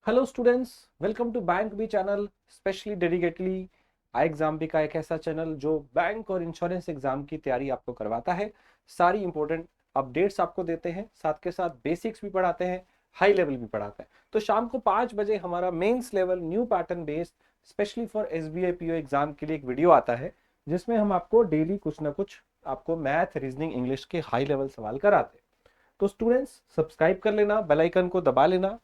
Hello students, welcome to bank B channel. Specially dedicatedly I exam B का एक ऐसा channel जो bank और इंश्योरेंस एग्जाम की तैयारी आपको करवाता है। सारी इंपॉर्टेंट अपडेट्स आपको देते हैं, साथ के साथ बेसिक्स भी पढ़ाते हैं, हाई लेवल भी पढ़ाते हैं। तो शाम को 5 बजे हमारा mains level new pattern based specially for SBI PO exam के लिए एक वीडियो आता है, जिसमें हम आपको डेली कुछ ना कुछ आपको मैथ, रीजनिंग, इंग्लिश के हाई लेवल सवाल कराते हैं। तो स्टूडेंट्स सब्सक्राइब कर लेना, बेल आइकन को दबा लेना,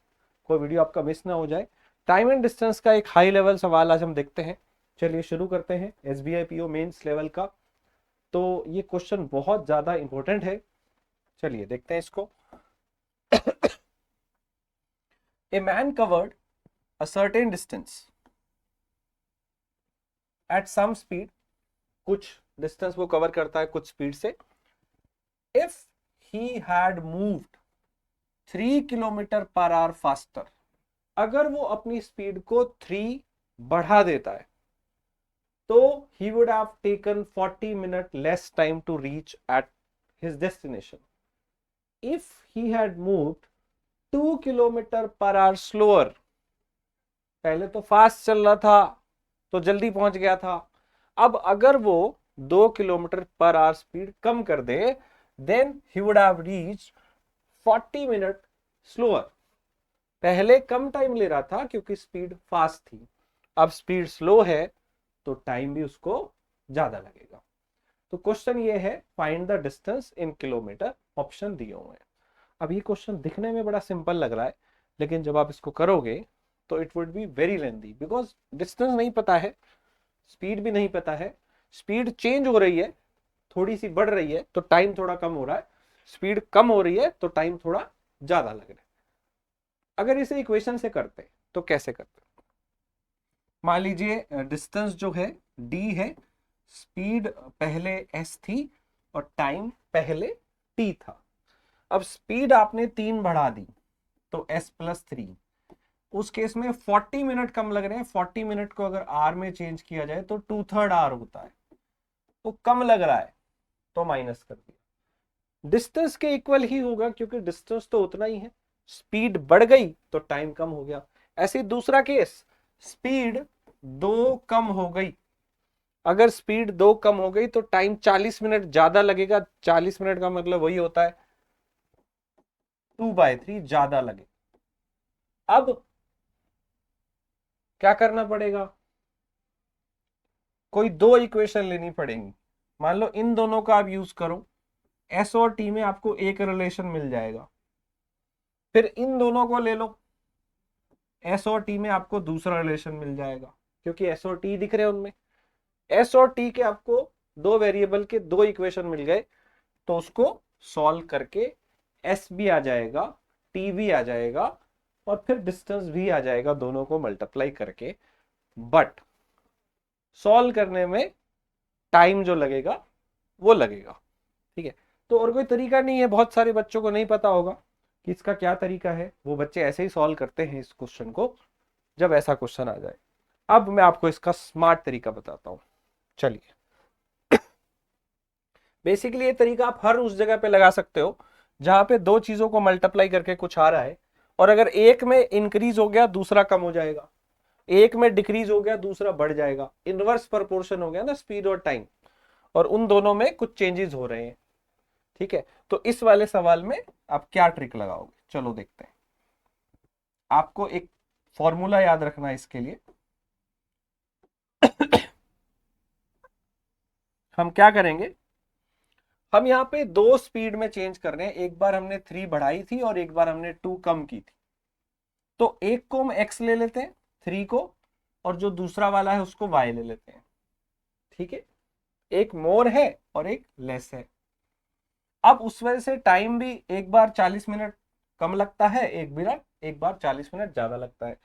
कोई वीडियो आपका मिस ना हो जाए। टाइम एंड डिस्टेंस का एक हाई लेवल सवाल आज हम देखते हैं। चलिए शुरू करते हैं एसबीआई पीओ मेंस लेवल का। तो ये क्वेश्चन बहुत ज्यादा इंपॉर्टेंट है, चलिए देखते हैं इसको। A man covered a certain distance at some speed, कुछ डिस्टेंस वो कवर करता है कुछ स्पीड से। If he had moved 3 kilometre per hour faster, अगर वो अपनी स्पीड को 3 बढ़ा देता है तो he would have taken 40 minutes less time to reach at his destination. If he had moved 2 kilometre per our slower, पहले तो फास्ट चल रहा था तो जल्दी पहुंच गया था, अब अगर वो 2 किलोमीटर पर आवर स्पीड कम कर दे then he would have reached 40 minute slower. पहले कम टाइम ले रहा था क्योंकि स्पीड फास्ट थी, अब स्पीड स्लो है तो टाइम भी उसको ज्यादा लगेगा। तो क्वेश्चन ये है, find the distance in kilometre, option दिए हुए हैं। अब ये क्वेश्चन दिखने में बड़ा सिंपल लग रहा है, लेकिन जब आप इसको करोगे तो it would be very lengthy, because distance नहीं पता है, स्पीड भी नहीं पता है। स्पीड चेंज हो रही है, थोड़ी सी बढ़ रही है तो टाइम थोड़ा कम हो रहा है, स्पीड कम हो रही है तो टाइम थोड़ा ज्यादा लग रहा है। अगर इसे इक्वेशन से करते तो कैसे करते? मान लीजिए डिस्टेंस जो है d है, स्पीड पहले s थी और टाइम पहले t था। अब स्पीड आपने 3 बढ़ा दी तो s+3, उस केस में 40 मिनट कम लग रहे हैं। 40 मिनट को अगर r में चेंज किया जाए तो 2/3 r होता है, तो कम लग रहा है तो माइनस कर दिया। डिस्टेंस के इक्वल ही होगा क्योंकि डिस्टेंस तो उतना ही है, स्पीड बढ़ गई तो टाइम कम हो गया। ऐसे ही दूसरा केस, स्पीड 2 कम हो गई, अगर स्पीड 2 कम हो गई तो टाइम 40 मिनट ज्यादा लगेगा। 40 मिनट का मतलब वही होता है 2/3 ज्यादा लगे। अब क्या करना पड़ेगा, कोई दो इक्वेशन लेनी पड़ेंगी। मान लो इन दोनों का आप यूज करो, एस और टी में आपको एक रिलेशन मिल जाएगा। फिर इन दोनों को ले लो, एस और टी में आपको दूसरा रिलेशन मिल जाएगा, क्योंकि एस और टी दिख रहे हैं उनमें। एस और टी के आपको दो वेरिएबल के दो इक्वेशन मिल गए, तो उसको सॉल्व करके एस भी आ जाएगा, टी भी आ जाएगा और फिर डिस्टेंस भी आ जाएगा, दोनों को मल्टीप्लाई करके। बट सॉल्व करने में टाइम जो लगेगा वो लगेगा, ठीक है। तो और कोई तरीका नहीं है, बहुत सारे बच्चों को नहीं पता होगा कि इसका क्या तरीका है, वो बच्चे ऐसे ही सॉल्व करते हैं इस क्वेश्चन को जब ऐसा क्वेश्चन आ जाए। अब मैं आपको इसका स्मार्ट तरीका बताता हूं, चलिए। बेसिकली ये तरीका आप हर उस जगह पे लगा सकते हो जहां पे दो चीजों को मल्टीप्लाई करके कुछ आ रहा है, और अगर एक में इंक्रीज हो गया दूसरा कम हो जाएगा, एक में डिक्रीज हो गया दूसरा बढ़ जाएगा। इनवर्स प्रोपोर्शन हो गया ना स्पीड और टाइम, और उन दोनों में कुछ चेंजेस हो रहे हैं, ठीक है। तो इस वाले सवाल में आप क्या ट्रिक लगाओगे, चलो देखते हैं। आपको एक फॉर्मूला याद रखना है इसके लिए। हम क्या करेंगे, हम यहाँ पे दो स्पीड में चेंज कर रहे हैं, एक बार हमने 3 बढ़ाई थी और एक बार हमने 2 कम की थी। तो एक को हम x ले लेते हैं, 3 को, और जो दूसरा वाला है उसको y ले लेते हैं, ठीक है। एक मोर है और एक लेस है। अब उस वजह से टाइम भी एक बार 40 मिनट कम लगता है, एक बार 40 मिनट ज्यादा लगता है।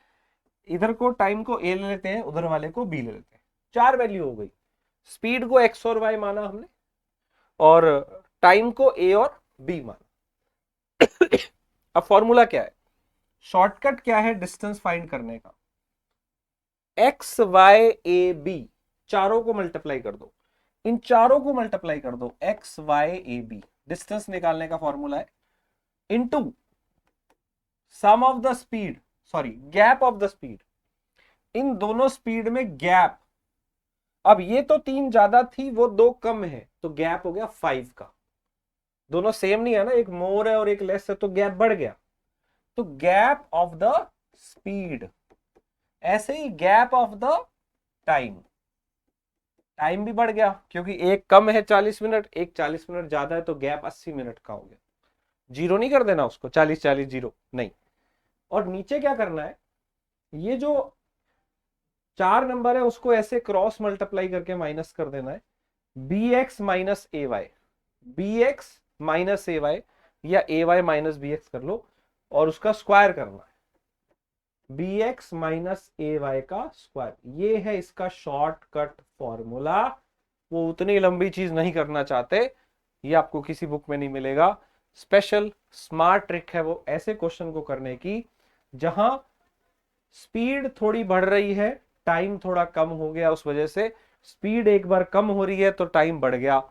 इधर को टाइम को a ले लेते हैं, उधर वाले को b ले लेते हैं। 4 वैल्यू हो गई, स्पीड को x और y माना हमने और टाइम को a और b माना। अब फॉर्मूला क्या है, शॉर्टकट क्या है डिस्टेंस फाइंड करने का, एक्स वाई ए बी, चारों को मल्टीप्लाई कर दो, इन चारों को मल्टीप्लाई कर दो, X Y A B distance निकालने का फॉर्मूला है, into sum of the speed, sorry gap of the speed, इन दोनों स्पीड में गैप, अब ये तो 3 ज्यादा थी वो 2 कम है तो गैप हो गया 5 का, दोनों सेम नहीं है ना, एक मोर है और एक लेस है तो गैप बढ़ गया, तो गैप ऑफ द स्पीड। ऐसे ही gap of the time, time भी बढ़ गया क्योंकि एक कम है 40 मिनट, एक 40 मिनट ज्यादा है तो गैप 80 मिनट का हो गया। जीरो नहीं कर देना उसको, 40 40 जीरो नहीं। और नीचे क्या करना है, ये जो 4 नंबर है उसको ऐसे क्रॉस मल्टीप्लाई करके माइनस कर देना है, B X minus A Y, B X minus A Y या ए वाई माइनस बी एक्स कर लो, और उसका स्क्वायर करना है, B X minus A Y का स्क्वायर। ये है इसका शॉर्टकट फॉर्मूला। वो उतनी लंबी चीज नहीं करना चाहते, ये आपको किसी बुक में नहीं मिलेगा। स्पेशल स्मार्ट ट्रिक है वो ऐसे क्वेश्चन को करने की जहां स्पीड थोड़ी बढ़ रही है, टाइम थोड़ा कम हो गया, उस वजह से स्पीड एक बार कम हो रही है तो टाइम बढ़ गया।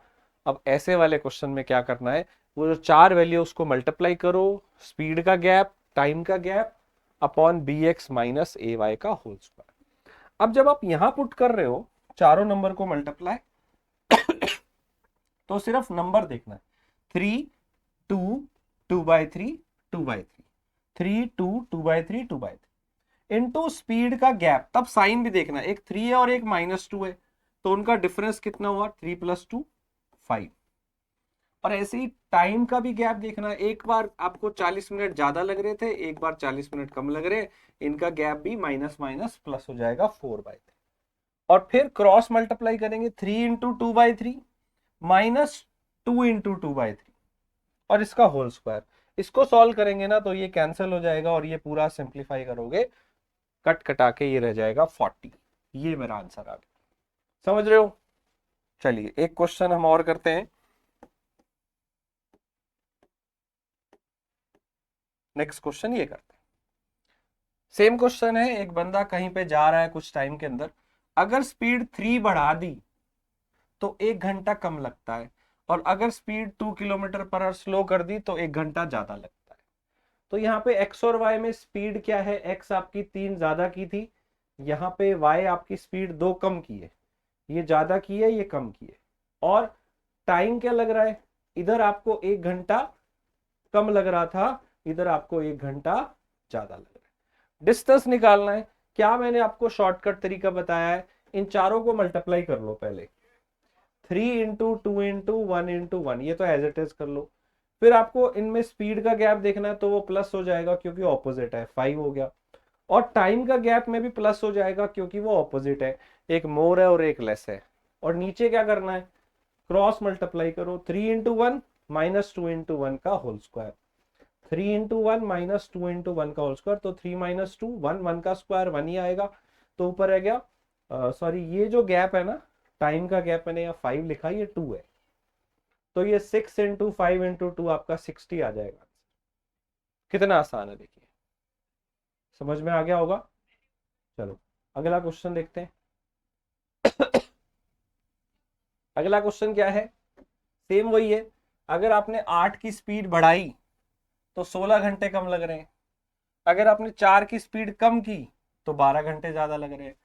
अब ऐसे वाले क्वेश्चन में क्या करना है, वो जो 4 वैल्यू उसको मल्टीप्लाई करो, स्पीड का गैप, टाइम का gap upon B X minus A Y का होल स्क्वायर। अब जब आप यहां पुट कर रहे हो चारों नंबर को मल्टीप्लाई, तो सिर्फ नंबर देखना है, 3 2 2/3 2/3 3 2 2/3 2/3 इनटू स्पीड का गैप। तब साइन भी देखना, एक 3 है और एक -2 है तो उनका डिफरेंस कितना हुआ, 3 + 2 5। और ऐसे ही टाइम का भी गैप देखना, एक बार आपको 40 मिनट ज्यादा लग रहे थे, एक बार 40 मिनट कम लग रहे, इनका गैप भी माइनस माइनस प्लस हो जाएगा 4/3। और फिर क्रॉस मल्टीप्लाई करेंगे, 3 × 2/3 -2 × 2/3 और इसका होल स्क्वायर। इसको सॉल्व करेंगे ना तो ये कैंसिल हो जाएगा और ये पूरा सिंप्लीफाई करोगे, कट कटा के ये रह जाएगा 40। ये मेरा आंसर आ गया, समझ रहे हो। चलिए एक क्वेश्चन हम और करते हैं, नेक्स्ट क्वेश्चन ये करते हैं। सेम क्वेश्चन है, एक बंदा कहीं पे जा रहा है कुछ टाइम के अंदर, अगर स्पीड 3 बढ़ा दी तो 1 घंटा कम लगता है, और अगर स्पीड 2 किलोमीटर/आवर स्लो कर दी तो 1 घंटा ज्यादा लगता है। तो यहाँ पे x और y में स्पीड क्या है, x आपकी 3 ज्यादा की थी, यहाँ पे y आपकी स्पीड 2 कम की है, ये ज्यादा की है ये कम की है। और टाइम क्या लग रहा है, इधर आपको 1 घंटा कम लग रहा था, इधर आपको 1 घंटा ज्यादा लग रहा है। डिस्टेंस निकालना है, क्या मैंने आपको शॉर्टकट तरीका बताया है, इन चारों को मल्टीप्लाई कर लो पहले, 3 × 2 × 1 × 1, ये तो एज इट इज कर लो। फिर आपको इनमें स्पीड का गैप देखना है तो वो प्लस हो जाएगा क्योंकि ऑपोजिट है, 5 हो गया। और टाइम का गैप में भी प्लस हो जाएगा क्योंकि वो ऑपोजिट है, एक मोर है और एक लेस है। और नीचे क्या करना है, क्रॉस मल्टीप्लाई करो, 3 × 1 -2 × 1 का होल स्क्वायर, 3 × 1 -2 × 1 का होल स्क्वायर, तो 3 - 2 1, 1 का स्क्वायर 1 ही आएगा। तो ऊपर रह गया, सॉरी ये जो गैप है ना, टाइम का गैप मैंने यहाँ 5 लिखा, ये 2 है, तो ये 6 × 5 × 2 आपका 60 आ जाएगा। कितना आसान है देखिए, समझ में आ गया होगा। चलो अगला क्वेश्चन देखते हैं। अगला क्वेश्चन क्या है, सेम वही है, अगर आपने 8 की स्पीड बढ़ाई तो 16 घंटे कम लग रहे हैं, अगर आपने 4 की स्पीड कम की तो 12 घंटे ज्यादा लग रहे हैं।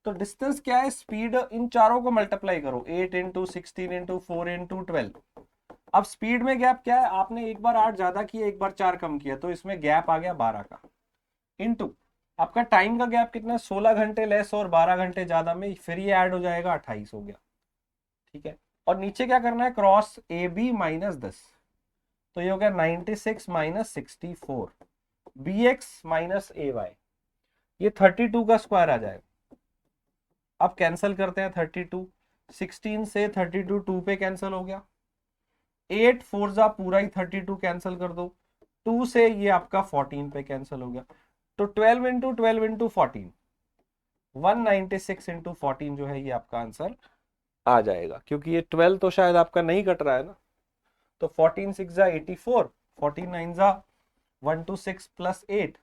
तो डिस्टेंस क्या है, स्पीड इन चारों को मल्टीप्लाई करो, 8 × 16 × 4 × 12। अब स्पीड में गैप क्या है, आपने एक बार 8 ज्यादा किया एक बार 4 कम किया तो इसमें गैप आ गया 12 का, इनटू आपका टाइम का गैप कितना है, 16 घंटे लेस और 12 घंटे ज्यादा में फिर ये ऐड हो जाएगा, 28 हो गया। ठीक है, और नीचे क्या करना है, क्रॉस ए बी -10, तो ये हो गया 96 - 64 B X minus A Y, ये 32 का स्क्वायर आ जाएगा। अब कैंसिल करते हैं, 32 16 से 32 2 पे कैंसिल हो गया, 8 4 जा पूरा ही 32 कैंसिल कर दो, 2 से ये आपका 14 पे कैंसिल हो गया, तो 12 × 12 × 14 196 × 14 जो है ये आपका आंसर आ जाएगा, क्योंकि ये 12 तो शायद आपका नहीं कट रहा है ना, तो 14 6 जा 84, 14 9 जा 126 + 8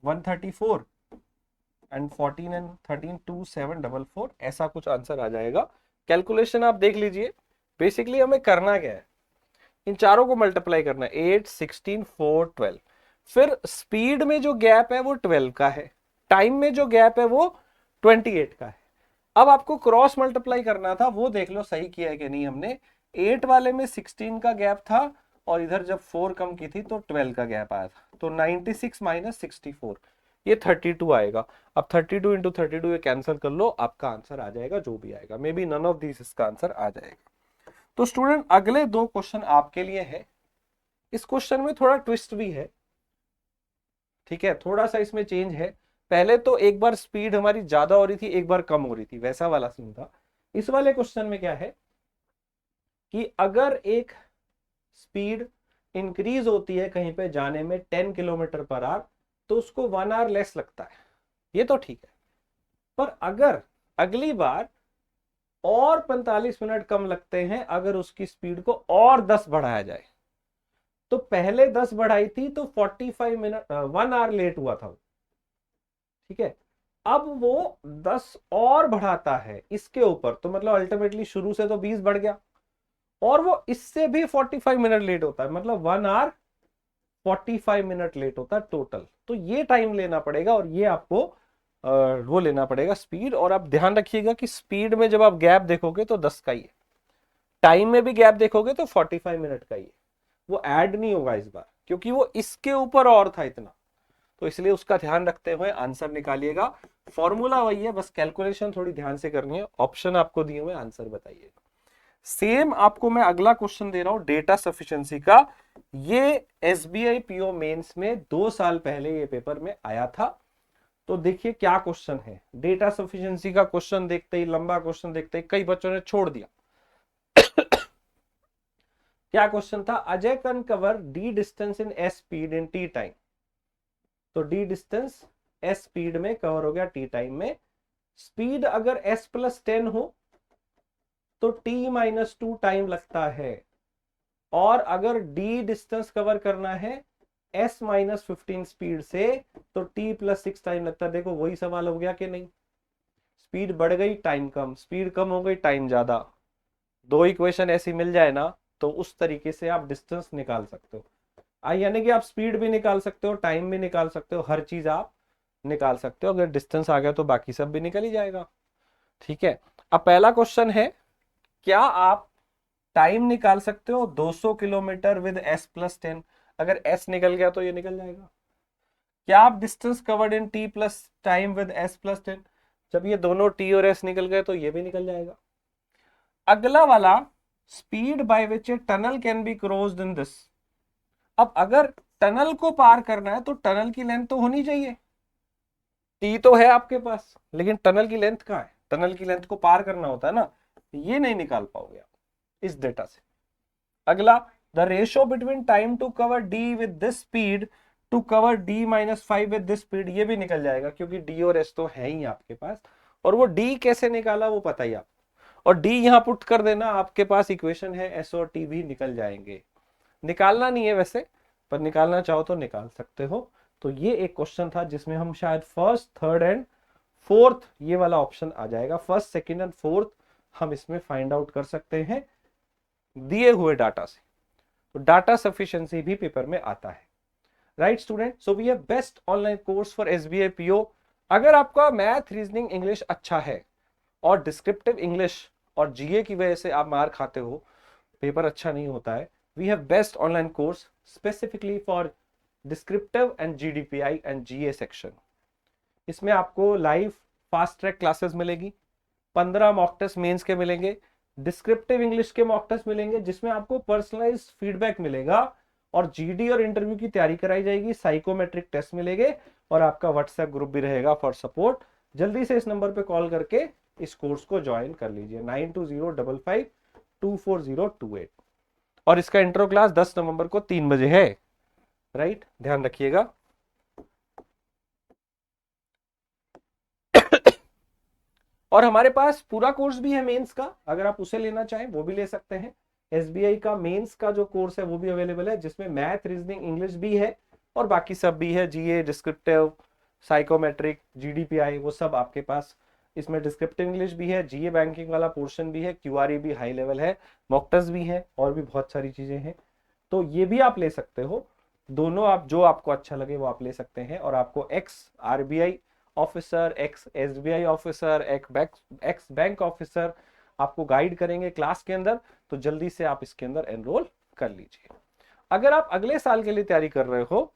134 एंड 14 एंड 13 2744, ऐसा कुछ आंसर आ जाएगा। कैलकुलेशन आप देख लीजिए। बेसिकली हमें करना क्या है, इन चारों को मल्टीप्लाई करना है, 8, 16, 4, 12। फिर स्पीड में जो गैप है वो 12 का है, टाइम में जो गैप है वो 28 का है। अब आपको क्रॉस मल्टीप्लाई करना था, वो देख लो सही किया है कि नहीं हमने। 8 वाले में 16 का गैप था और इधर जब 4 कम की थी तो 12 का गैप आया था, तो 96 माइनस 64 ये 32 आएगा। अब 32 इंटू 32 ये कैंसिल कर लो, आपका आंसर आ जाएगा जो भी आएगा, may be none of this इसका आंसर आ जाएगा। तो स्टूडेंट अगले दो क्वेश्चन आपके लिए है। इस क्वेश्चन में थोड़ा ट्विस्ट भी है, ठीक है, थोड़ा सा इसमें चेंज है। पहले तो एक बार स्पीड हमारी ज्यादा हो रही थी, एक बार कम हो रही थी, वैसा वाला सीन था। इस वाले क्वेश्चन में क्या है कि अगर एक स्पीड इंक्रीज होती है कहीं पे जाने में 10 किलोमीटर पर आवर, तो उसको 1 आवर लेस लगता है, ये तो ठीक है। पर अगर अगली बार और 45 मिनट कम लगते हैं अगर उसकी स्पीड को और 10 बढ़ाया जाए, तो पहले 10 बढ़ाई थी तो 45 मिनट 1 आवर लेट हुआ था, ठीक है। अब वो 10 और बढ़ाता है इसके ऊपर, तो मतलब अल्टीमेटली शुरू से तो 20 बढ़ गया, और वो इससे भी 45 मिनट लेट होता है, मतलब 1 आवर 45 मिनट लेट होता है टोटल। तो ये टाइम लेना पड़ेगा और ये आपको वो लेना पड़ेगा स्पीड। और आप ध्यान रखिएगा कि स्पीड में जब आप गैप देखोगे तो 10 का ही है, टाइम में भी गैप देखोगे तो 45 मिनट का ही है, वो ऐड नहीं होगा इस बार, क्योंकि वो इसके ऊपर और था इतना, तो इसलिए उसका ध्यान रखते हुए आंसर निकालिएगा। फॉर्मूला वही है, बस कैलकुलेशन थोड़ी ध्यान से करनी है। ऑप्शन आपको दिए हुए, आंसर बताइएगा। सेम आपको मैं अगला क्वेश्चन दे रहा हूं डेटा सफिशिएंसी का। ये एसबीआई पीओ मेंस में 2 साल पहले ये पेपर में आया था। तो देखिए क्या क्वेश्चन है, डेटा सफिशिएंसी का क्वेश्चन देखते ही, लंबा क्वेश्चन देखते ही कई बच्चों ने छोड़ दिया। क्या क्वेश्चन था, Ajay can cover D distance in S speed in T time. तो डी डिस्टेंस एस स्पीड में कवर हो गया टी टाइम में। स्पीड अगर एस प्लस 10 हो तो टी माइनस 2 टाइम लगता है, और अगर डी डिस्टेंस कवर करना है एस माइनस 15 स्पीड से तो टी प्लस 6 टाइम लगता है। देखो वही सवाल हो गया कि नहीं, स्पीड बढ़ गई टाइम कम, स्पीड कम हो गई टाइम ज्यादा, दो इक्वेशन ऐसी मिल जाए ना तो उस तरीके से आप डिस्टेंस निकाल सकते हो। यानी कि आप स्पीड भी निकाल सकते हो, टाइम भी निकाल सकते हो, हर चीज आप निकाल सकते हो। अगर डिस्टेंस आ गया तो बाकी सब भी निकल ही जाएगा, ठीक है। अब पहला क्वेश्चन है, क्या आप टाइम निकाल सकते हो 200 किलोमीटर विद एस प्लस 10। अगर एस निकल गया तो ये निकल जाएगा। क्या आप distance covered in T plus time with S plus 10, जब ये दोनों टी और एस निकल गए तो ये भी निकल जाएगा। अगला वाला, speed by which a tunnel can be crossed in this. अब अगर टनल को पार करना है तो टनल की लेंथ तो होनी चाहिए, टी तो है आपके पास, लेकिन टनल की लेंथ कहाँ है, टनल की लेंथ को पार करना होता है ना, ये नहीं निकाल पाओगे आप इस डेटा से। अगला, the ratio between time to cover D with this speed to cover D minus 5 with this speed, ये भी निकल जाएगा क्योंकि डी और एस तो है ही आपके पास, और वो डी कैसे निकाला वो पता ही आप, और डी यहां पुट कर देना, आपके पास इक्वेशन है, एस और टी भी निकल जाएंगे। निकालना नहीं है वैसे, पर निकालना चाहो तो निकाल सकते हो। तो ये एक क्वेश्चन था जिसमें हम शायद फर्स्ट, थर्ड एंड फोर्थ ये वाला ऑप्शन आ जाएगा, फर्स्ट, सेकंड एंड फोर्थ हम इसमें फाइंड आउट कर सकते हैं दिए हुए डाटा से। तो डाटा सफिशिएंसी भी पेपर में आता है, right student. So we have best online course for SBI PO. अगर आपका मैथ, रीजनिंग, इंग्लिश अच्छा है और डिस्क्रिप्टिव इंग्लिश और जीए की वजह से आप मार खाते हो, पेपर अच्छा नहीं होता है, we have best online course specifically for descriptive and GDPI and GA section. इसमें आपको लाइव फास्ट ट्रैक क्लासेस मिलेगी, 15 मॉक टेस्ट मेंस के मिलेंगे, डिस्क्रिप्टिव इंग्लिश के मॉक टेस्ट मिलेंगे जिसमें आपको पर्सनलाइज्ड फीडबैक मिलेगा, और जीडी और इंटरव्यू की तैयारी कराई जाएगी, साइकोमेट्रिक टेस्ट मिलेंगे, और आपका व्हाट्सएप ग्रुप भी रहेगा फॉर सपोर्ट। जल्दी से इस नंबर पे कॉल करके इस कोर्स को ज्वाइन कर लीजिए, 9205524028। और इसका इंट्रो क्लास 10 नवंबर को 3 बजे है, राइट, ध्यान रखिएगा। और हमारे पास पूरा कोर्स भी है मेंस का, अगर आप उसे लेना चाहें वो भी ले सकते हैं। एसबीआई का मेंस का जो कोर्स है वो भी अवेलेबल है, जिसमें मैथ, रीजनिंग, इंग्लिश भी है और बाकी सब भी है, जीए, डिस्क्रिप्टिव, साइकोमेट्रिक, जीडीपीआई, वो सब आपके पास। इसमें डिस्क्रिप्टिव इंग्लिश भी है, जीए बैंकिंग वाला पोर्शन भी है, क्यूआरई भी हाई लेवल है, मॉक टेस्ट भी है, और भी बहुत सारी चीजें हैं। तो ये भी आप ले सकते हो, दोनों आप जो आपको अच्छा लगे वो आप ले सकते हैं। और आपको x RBI officer, x SBI officer, x bank officer आपको गाइड करेंगे क्लास के अंदर, तो जल्दी से आप इसके अंदर एनरोल कर लीजिए। अगर आप अगले साल के लिए तैयारी कर रहे हो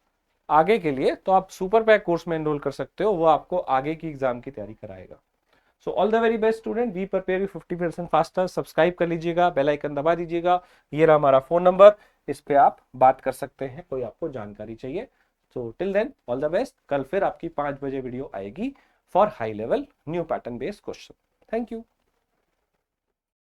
आगे के लिए, तो आप सुपर पैक कोर्स में एनरोल कर सकते हो, वो आपको आगे की एग्जाम की तैयारी कराएगा। So all the very best student, we prepare you 50% faster. Subscribe कर लीजिएगा, बेल आइकन दबा दीजिएगा, ये रहा हमारा फोन नंबर, इस पे आप बात कर सकते हैं, कोई आपको जानकारी चाहिए। So till then all the best, कल फिर आपकी 5 बजे वीडियो आएगी for high level new pattern based question. Thank you.